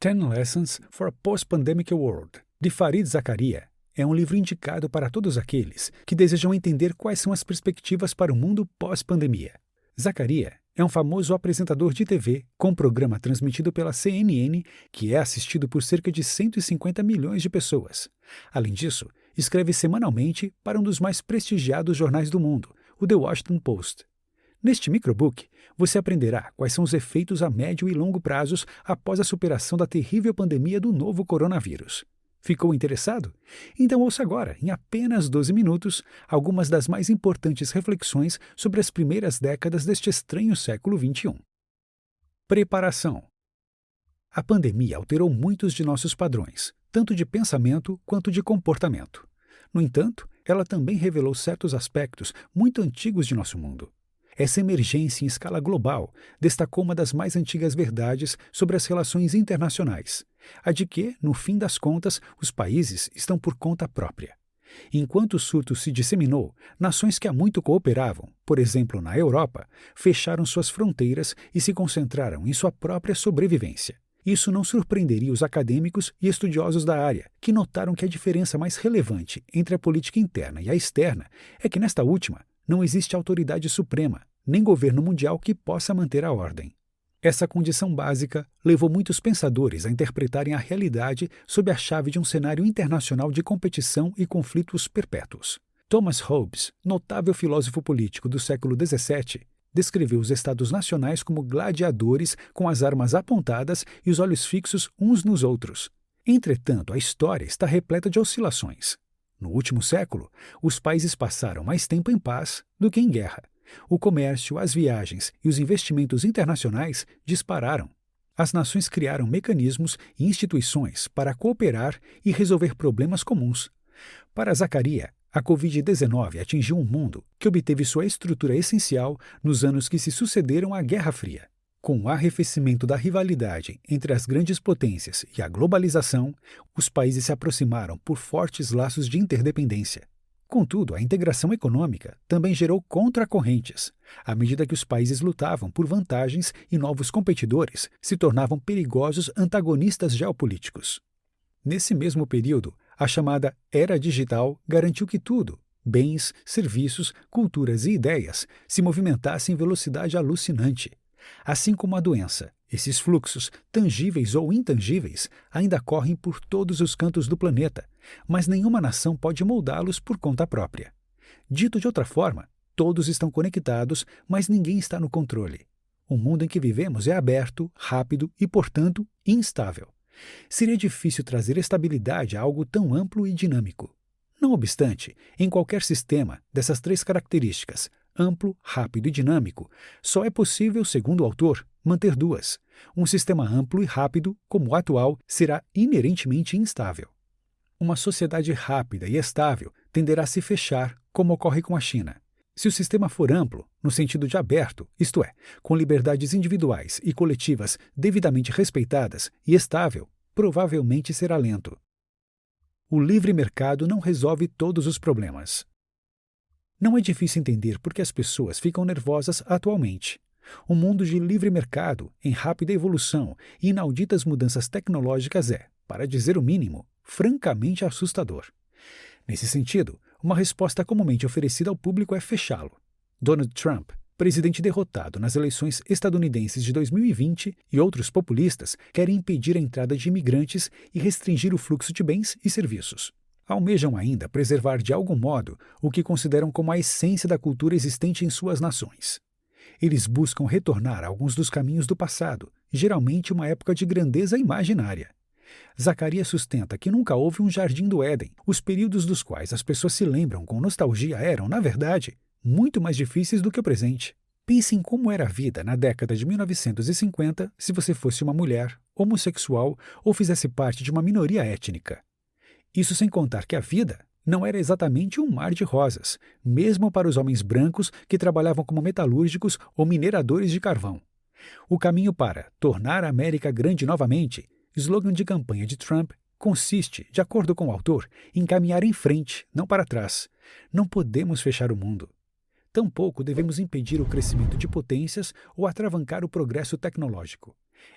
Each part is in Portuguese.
Ten Lessons for a Post-Pandemic World, de Fareed Zakaria, é um livro indicado para todos aqueles que desejam entender quais são as perspectivas para o mundo pós-pandemia. Zakaria é um famoso apresentador de TV com um programa transmitido pela CNN que é assistido por cerca de 150 milhões de pessoas. Além disso, escreve semanalmente para um dos mais prestigiados jornais do mundo, o The Washington Post. Neste microbook, você aprenderá quais são os efeitos a médio e longo prazos após a superação da terrível pandemia do novo coronavírus. Ficou interessado? Então ouça agora, em apenas 12 minutos, algumas das mais importantes reflexões sobre as primeiras décadas deste estranho século XXI. Preparação. A pandemia alterou muitos de nossos padrões, tanto de pensamento quanto de comportamento. No entanto, ela também revelou certos aspectos muito antigos de nosso mundo. Essa emergência em escala global destacou uma das mais antigas verdades sobre as relações internacionais, a de que, no fim das contas, os países estão por conta própria. Enquanto o surto se disseminou, nações que há muito cooperavam, por exemplo na Europa, fecharam suas fronteiras e se concentraram em sua própria sobrevivência. Isso não surpreenderia os acadêmicos e estudiosos da área, que notaram que a diferença mais relevante entre a política interna e a externa é que, nesta última, não existe autoridade suprema, nem governo mundial que possa manter a ordem. Essa condição básica levou muitos pensadores a interpretarem a realidade sob a chave de um cenário internacional de competição e conflitos perpétuos. Thomas Hobbes, notável filósofo político do século XVII, descreveu os estados nacionais como gladiadores com as armas apontadas e os olhos fixos uns nos outros. Entretanto, a história está repleta de oscilações. No último século, os países passaram mais tempo em paz do que em guerra. O comércio, as viagens e os investimentos internacionais dispararam. As nações criaram mecanismos e instituições para cooperar e resolver problemas comuns. Para Zakaria, a Covid-19 atingiu um mundo que obteve sua estrutura essencial nos anos que se sucederam à Guerra Fria. Com o arrefecimento da rivalidade entre as grandes potências e a globalização, os países se aproximaram por fortes laços de interdependência. Contudo, a integração econômica também gerou contracorrentes. À medida que os países lutavam por vantagens e novos competidores se tornavam perigosos antagonistas geopolíticos. Nesse mesmo período, a chamada Era Digital garantiu que tudo, bens, serviços, culturas e ideias, se movimentassem em velocidade alucinante. Assim como a doença, esses fluxos, tangíveis ou intangíveis, ainda correm por todos os cantos do planeta, mas nenhuma nação pode moldá-los por conta própria. Dito de outra forma, todos estão conectados, mas ninguém está no controle. O mundo em que vivemos é aberto, rápido e, portanto, instável. Seria difícil trazer estabilidade a algo tão amplo e dinâmico. Não obstante, em qualquer sistema dessas três características, amplo, rápido e dinâmico, só é possível, segundo o autor, manter duas. Um sistema amplo e rápido, como o atual, será inerentemente instável. Uma sociedade rápida e estável tenderá a se fechar, como ocorre com a China. Se o sistema for amplo, no sentido de aberto, isto é, com liberdades individuais e coletivas devidamente respeitadas, e estável, provavelmente será lento. O livre mercado não resolve todos os problemas. Não é difícil entender por que as pessoas ficam nervosas atualmente. Um mundo de livre mercado, em rápida evolução e inauditas mudanças tecnológicas é, para dizer o mínimo, francamente assustador. Nesse sentido, uma resposta comumente oferecida ao público é fechá-lo. Donald Trump, presidente derrotado nas eleições estadunidenses de 2020, e outros populistas querem impedir a entrada de imigrantes e restringir o fluxo de bens e serviços. Almejam ainda preservar de algum modo o que consideram como a essência da cultura existente em suas nações. Eles buscam retornar a alguns dos caminhos do passado, geralmente uma época de grandeza imaginária. Zakaria sustenta que nunca houve um jardim do Éden. Os períodos dos quais as pessoas se lembram com nostalgia eram, na verdade, muito mais difíceis do que o presente. Pense em como era a vida na década de 1950 se você fosse uma mulher, homossexual ou fizesse parte de uma minoria étnica. Isso sem contar que a vida não era exatamente um mar de rosas, mesmo para os homens brancos que trabalhavam como metalúrgicos ou mineradores de carvão. O caminho para tornar a América grande novamente, slogan de campanha de Trump, consiste, de acordo com o autor, em caminhar em frente, não para trás. Não podemos fechar o mundo. Tampouco devemos impedir o crescimento de potências ou atravancar o progresso tecnológico.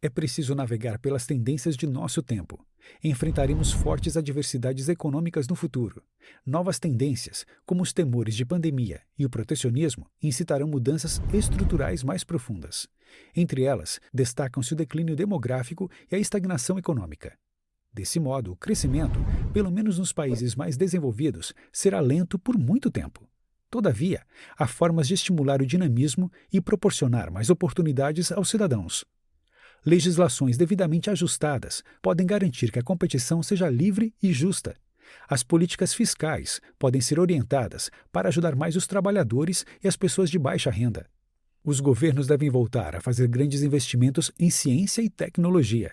É preciso navegar pelas tendências de nosso tempo. Enfrentaremos fortes adversidades econômicas no futuro. Novas tendências, como os temores de pandemia e o protecionismo, incitarão mudanças estruturais mais profundas. Entre elas, destacam-se o declínio demográfico e a estagnação econômica. Desse modo, o crescimento, pelo menos nos países mais desenvolvidos, será lento por muito tempo. Todavia, há formas de estimular o dinamismo e proporcionar mais oportunidades aos cidadãos. Legislações devidamente ajustadas podem garantir que a competição seja livre e justa. As políticas fiscais podem ser orientadas para ajudar mais os trabalhadores e as pessoas de baixa renda. Os governos devem voltar a fazer grandes investimentos em ciência e tecnologia.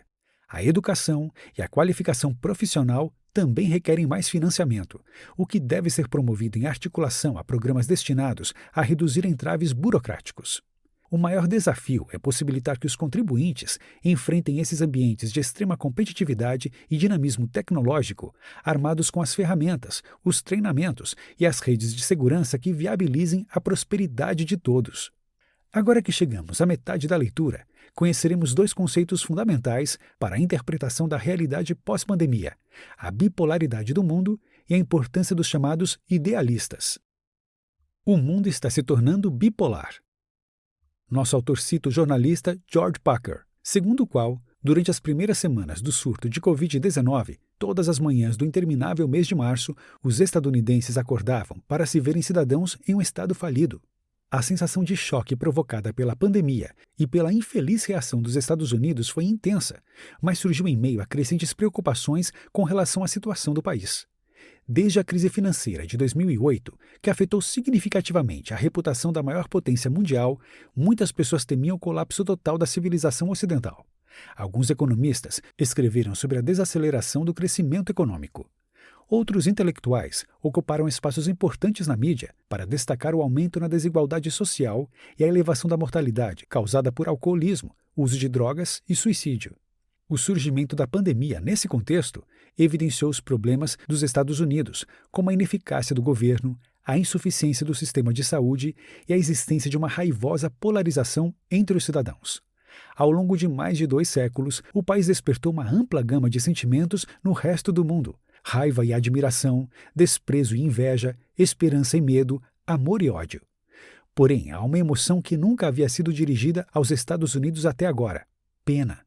A educação e a qualificação profissional também requerem mais financiamento, o que deve ser promovido em articulação a programas destinados a reduzir entraves burocráticos. O maior desafio é possibilitar que os contribuintes enfrentem esses ambientes de extrema competitividade e dinamismo tecnológico, armados com as ferramentas, os treinamentos e as redes de segurança que viabilizem a prosperidade de todos. Agora que chegamos à metade da leitura, conheceremos dois conceitos fundamentais para a interpretação da realidade pós-pandemia: a bipolaridade do mundo e a importância dos chamados idealistas. O mundo está se tornando bipolar. Nosso autor cita o jornalista George Packer, segundo o qual, durante as primeiras semanas do surto de Covid-19, todas as manhãs do interminável mês de março, os estadunidenses acordavam para se verem cidadãos em um estado falido. A sensação de choque provocada pela pandemia e pela infeliz reação dos Estados Unidos foi intensa, mas surgiu em meio a crescentes preocupações com relação à situação do país. Desde a crise financeira de 2008, que afetou significativamente a reputação da maior potência mundial, muitas pessoas temiam o colapso total da civilização ocidental. Alguns economistas escreveram sobre a desaceleração do crescimento econômico. Outros intelectuais ocuparam espaços importantes na mídia para destacar o aumento na desigualdade social e a elevação da mortalidade causada por alcoolismo, uso de drogas e suicídio. O surgimento da pandemia, nesse contexto, evidenciou os problemas dos Estados Unidos, como a ineficácia do governo, a insuficiência do sistema de saúde e a existência de uma raivosa polarização entre os cidadãos. Ao longo de mais de 2 séculos, o país despertou uma ampla gama de sentimentos no resto do mundo: raiva e admiração, desprezo e inveja, esperança e medo, amor e ódio. Porém, há uma emoção que nunca havia sido dirigida aos Estados Unidos até agora: pena.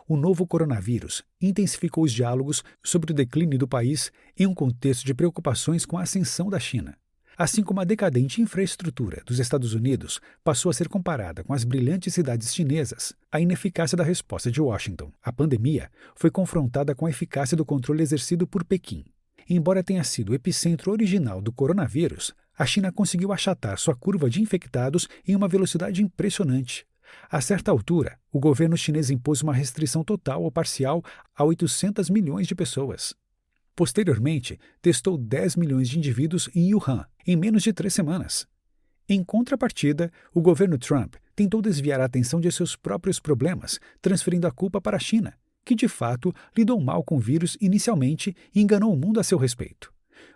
O novo coronavírus intensificou os diálogos sobre o declínio do país em um contexto de preocupações com a ascensão da China. Assim como a decadente infraestrutura dos Estados Unidos passou a ser comparada com as brilhantes cidades chinesas, a ineficácia da resposta de Washington à pandemia foi confrontada com a eficácia do controle exercido por Pequim. Embora tenha sido o epicentro original do coronavírus, a China conseguiu achatar sua curva de infectados em uma velocidade impressionante. A certa altura, o governo chinês impôs uma restrição total ou parcial a 800 milhões de pessoas. Posteriormente, testou 10 milhões de indivíduos em Wuhan, em menos de 3 semanas. Em contrapartida, o governo Trump tentou desviar a atenção de seus próprios problemas, transferindo a culpa para a China, que de fato lidou mal com o vírus inicialmente e enganou o mundo a seu respeito.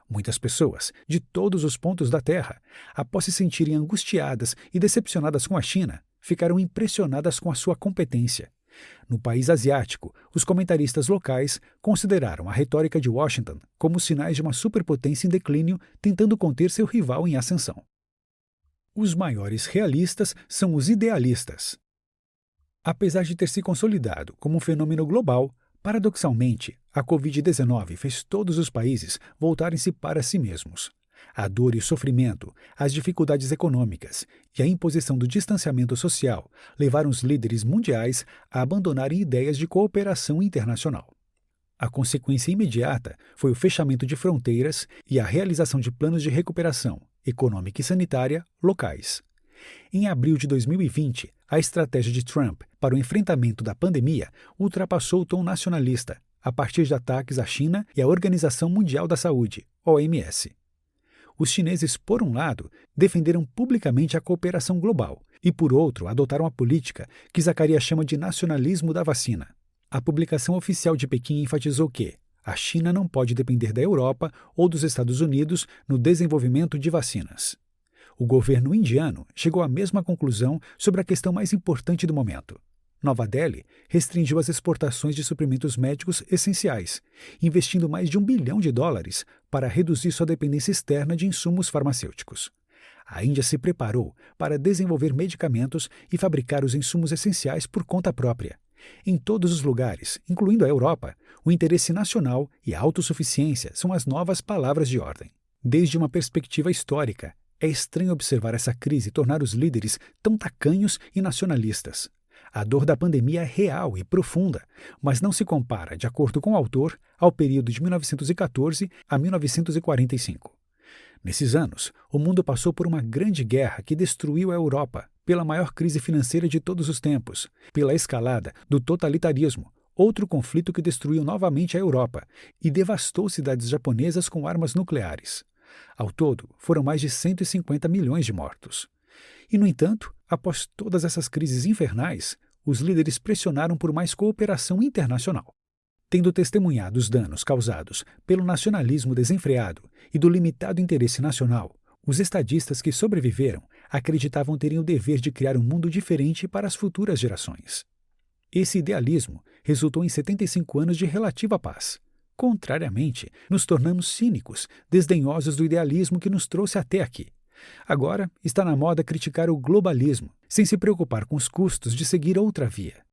Muitas pessoas, de todos os pontos da Terra, após se sentirem angustiadas e decepcionadas com a China, ficaram impressionadas com a sua competência. No país asiático, os comentaristas locais consideraram a retórica de Washington como sinais de uma superpotência em declínio tentando conter seu rival em ascensão. Os maiores realistas são os idealistas. Apesar de ter se consolidado como um fenômeno global, paradoxalmente, a Covid-19 fez todos os países voltarem-se para si mesmos. A dor e o sofrimento, as dificuldades econômicas e a imposição do distanciamento social levaram os líderes mundiais a abandonarem ideias de cooperação internacional. A consequência imediata foi o fechamento de fronteiras e a realização de planos de recuperação econômica e sanitária locais. Em abril de 2020, a estratégia de Trump para o enfrentamento da pandemia ultrapassou o tom nacionalista, a partir de ataques à China e à Organização Mundial da Saúde, OMS. Os chineses, por um lado, defenderam publicamente a cooperação global e, por outro, adotaram a política que Zacarias chama de nacionalismo da vacina. A publicação oficial de Pequim enfatizou que a China não pode depender da Europa ou dos Estados Unidos no desenvolvimento de vacinas. O governo indiano chegou à mesma conclusão sobre a questão mais importante do momento. Nova Delhi restringiu as exportações de suprimentos médicos essenciais, investindo mais de US$ 1 bilhão para reduzir sua dependência externa de insumos farmacêuticos. A Índia se preparou para desenvolver medicamentos e fabricar os insumos essenciais por conta própria. Em todos os lugares, incluindo a Europa, o interesse nacional e a autossuficiência são as novas palavras de ordem. Desde uma perspectiva histórica, é estranho observar essa crise tornar os líderes tão tacanhos e nacionalistas. A dor da pandemia é real e profunda, mas não se compara, de acordo com o autor, ao período de 1914 a 1945. Nesses anos, o mundo passou por uma grande guerra que destruiu a Europa, pela maior crise financeira de todos os tempos, pela escalada do totalitarismo, outro conflito que destruiu novamente a Europa e devastou cidades japonesas com armas nucleares. Ao todo, foram mais de 150 milhões de mortos. E, no entanto, após todas essas crises infernais, os líderes pressionaram por mais cooperação internacional. Tendo testemunhado os danos causados pelo nacionalismo desenfreado e do limitado interesse nacional, os estadistas que sobreviveram acreditavam terem o dever de criar um mundo diferente para as futuras gerações. Esse idealismo resultou em 75 anos de relativa paz. Contrariamente, nos tornamos cínicos, desdenhosos do idealismo que nos trouxe até aqui. Agora está na moda criticar o globalismo, sem se preocupar com os custos de seguir outra via.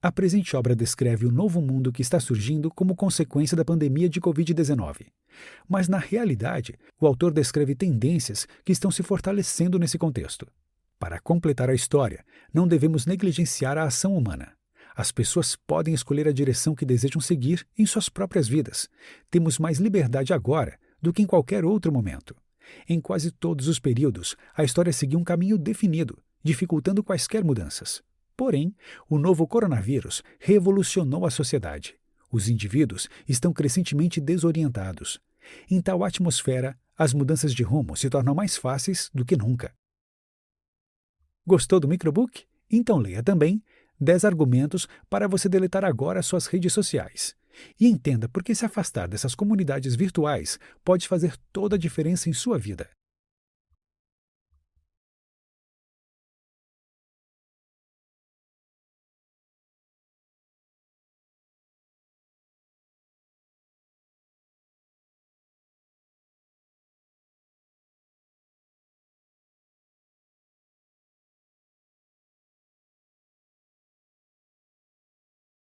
A presente obra descreve o novo mundo que está surgindo como consequência da pandemia de Covid-19. Mas, na realidade, o autor descreve tendências que estão se fortalecendo nesse contexto. Para completar a história, não devemos negligenciar a ação humana. As pessoas podem escolher a direção que desejam seguir em suas próprias vidas. Temos mais liberdade agora do que em qualquer outro momento. Em quase todos os períodos, a história seguiu um caminho definido, dificultando quaisquer mudanças. Porém, o novo coronavírus revolucionou a sociedade. Os indivíduos estão crescentemente desorientados. Em tal atmosfera, as mudanças de rumo se tornam mais fáceis do que nunca. Gostou do microbook? Então leia também 10 argumentos para você deletar agora suas redes sociais. E entenda por que se afastar dessas comunidades virtuais pode fazer toda a diferença em sua vida.